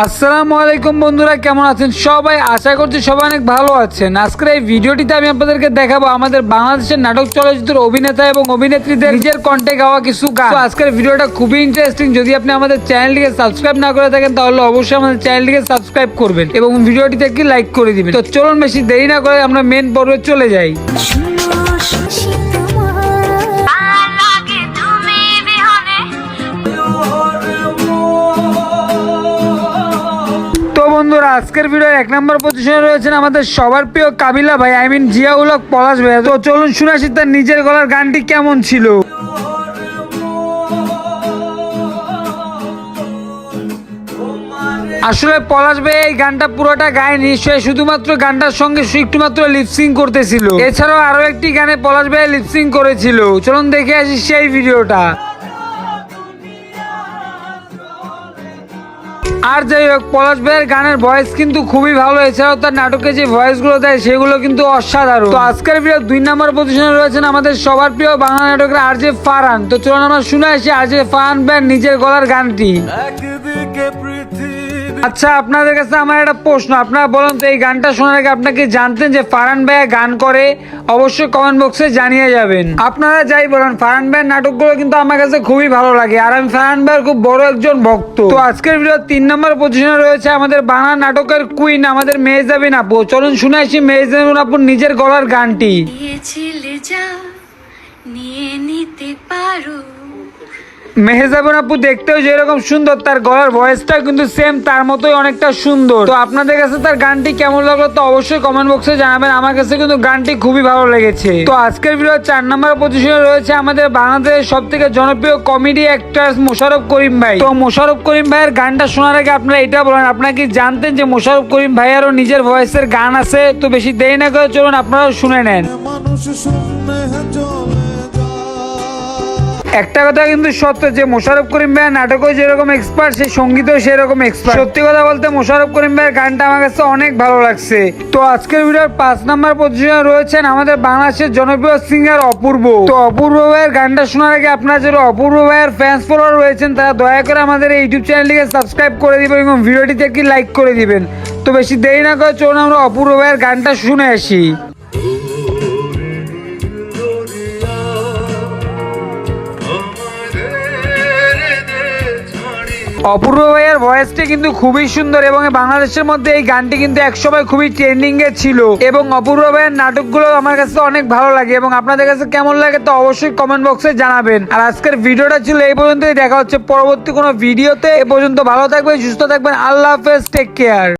আসসালামু আলাইকুম বন্ধুরা, কেমন আছেন সবাই? আশা করছি সবাই অনেক ভালো আছেন। আজকের এই ভিডিওটিতে আমি আপনাদেরকে দেখাবো আমাদের বাংলাদেশের নাটক চলচ্চিত্রের অভিনেতা এবং অভিনেত্রীদের নিজের কণ্ঠে গাওয়া কিছু গান। তো আজকের ভিডিওটা খুবই ইন্টারেস্টিং। যদি আপনি আমাদের চ্যানেলটিকে সাবস্ক্রাইব না করে থাকেন তাহলে অবশ্যই আমাদের চ্যানেলটিকে সাবস্ক্রাইব করবেন এবং ভিডিওটিতে একটি লাইক করে দিবেন। তো চলুন বেশি দেরি না করে আমরা মেন পর্বে চলে যাই। বন্ধুরা, আজকের ভিডিও 1 নম্বর পজিশনে রয়েছেন আমাদের সবার প্রিয় কাবিলা ভাই, জিয়াউল হক পলাশ ভাই। তো চলুন শুনে আসি তার নিজের গলার গানটি কেমন ছিল। আসলে পলাশ ভাই এই গানটা পুরোটা গায়নি, সে শুধুমাত্র গানটার সঙ্গে একটু মাত্র লিপসিং করতেছিল। এছাড়াও আরো একটি গানে পলাশ ভাই লিপসিং করেছিল। চলুন দেখে আসি সেই ভিডিওটা। আর যাই হোক, পলাশ ভাইয়ের গানের ভয়েস কিন্তু খুবই ভালো। এছাড়াও তার নাটকে যে ভয়েস গুলো দেয় সেগুলো কিন্তু অসাধারণ। তো আজকের ভিডিও 2 নম্বর পজিশনে রয়েছেন আমাদের সবার প্রিয় বাংলা নাটকের আরজে ফারহান। তো চলুন আমরা শুনে আসি আরজে ফারহান ভাইয়ের নিজের গলার গানটি। আচ্ছা, আপনাদের কাছে আমার একটা প্রশ্ন, আপনারা বলুন তো এই গানটা শোনার আগে আপনাকে জানতেন যে ফারহান ভাইয়া গান করে? অবশ্যই কমেন্ট বক্সে জানিয়ে যাবেন। আপনারা যাই বলেন, ফারহান ভাইয়ের নাটকগুলো কিন্তু আমার কাছে খুবই ভালো লাগে আর আমি ফারহান ভাইয়ের খুব বড় একজন ভক্ত। তো আজকের ভিডিও 3 নম্বর পজিশনে রয়েছে আমাদের বাংলা নাটকের কুইন আমাদের মেহজাবিন আপু। চলুন শুনে আসি মেহজাবিন আপুর নিজের গলার গানটি। মেহজাবিন আপু দেখতেও যেরকম সুন্দর, তার গলার ভয়েসটা কিন্তু সেম তার মতোই অনেকটা সুন্দর। তো আপনাদের কাছে তার গানটি কেমন লাগলো তো অবশ্যই কমেন্ট বক্সে জানাবেন। আমার কাছে কিন্তু গানটি খুবই ভালো লেগেছে। তো আজকের ভিডিও 4 নম্বর পজিশনে রয়েছে আমাদের বাংলাদেশের সব থেকে জনপ্রিয় কমেডি অ্যাক্টর মোশাররফ করিম ভাই। তো মোশাররফ করিম ভাইয়ের গানটা শোনার আগে আপনারা এটা বলেন, আপনারা কি জানতেন যে মোশাররফ করিম ভাইয়েরও নিজের ভয়েসের গান আছে? তো বেশি দেরি না করে চলুন আপনারাও শুনে নেন। একটা কথা কিন্তু সত্য যে মোশাররফ করিম ভাইয়ের নাটকও যেরকম এক্সপার্ট, সেই সঙ্গীতেও সেরকম এক্সপার্ট। সত্যি কথা বলতে মোশাররফ করিম ভাইয়ের গানটা আমার কাছে অনেক ভালো লাগছে। তো আজকের ভিডিওর 5 নম্বর পজিশনে রয়েছেন আমাদের বাংলাদেশের জনপ্রিয় সিঙ্গার অপূর্ব। তো অপূর্ব ভাইয়ের গানটা শোনার আগে আপনারা যারা অপূর্ব ভাইয়ের ফ্যান্স ফলোয়ার রয়েছেন তারা দয়া করে আমাদের এই ইউটিউব চ্যানেলটিকে সাবস্ক্রাইব করে দিবেন এবং ভিডিওটিতে একটি লাইক করে দিবেন। তো বেশি দেরি না করে চলুন আমরা অপূর্ব ভাইয়ের গানটা শুনে আসি। অপূর্ব ভাইয়ের ভয়েসটি কিন্তু খুবই সুন্দর এবং বাংলাদেশের মধ্যে এই গানটি কিন্তু একসময় খুবই ট্রেন্ডিং এ ছিল এবং অপূর্ব ভাইয়ের নাটকগুলো আমার কাছে অনেক ভালো লাগে এবং আপনাদের কাছে কেমন লাগে তো অবশ্যই কমেন্ট বক্সে জানাবেন। আর আজকের ভিডিওটা ছিল এই পর্যন্তই, দেখা হচ্ছে পরবর্তী কোনো ভিডিওতে। এ পর্যন্ত ভালো থাকবেন, সুস্থ থাকবেন, আল্লাহ হাফেজ, টেক কেয়ার।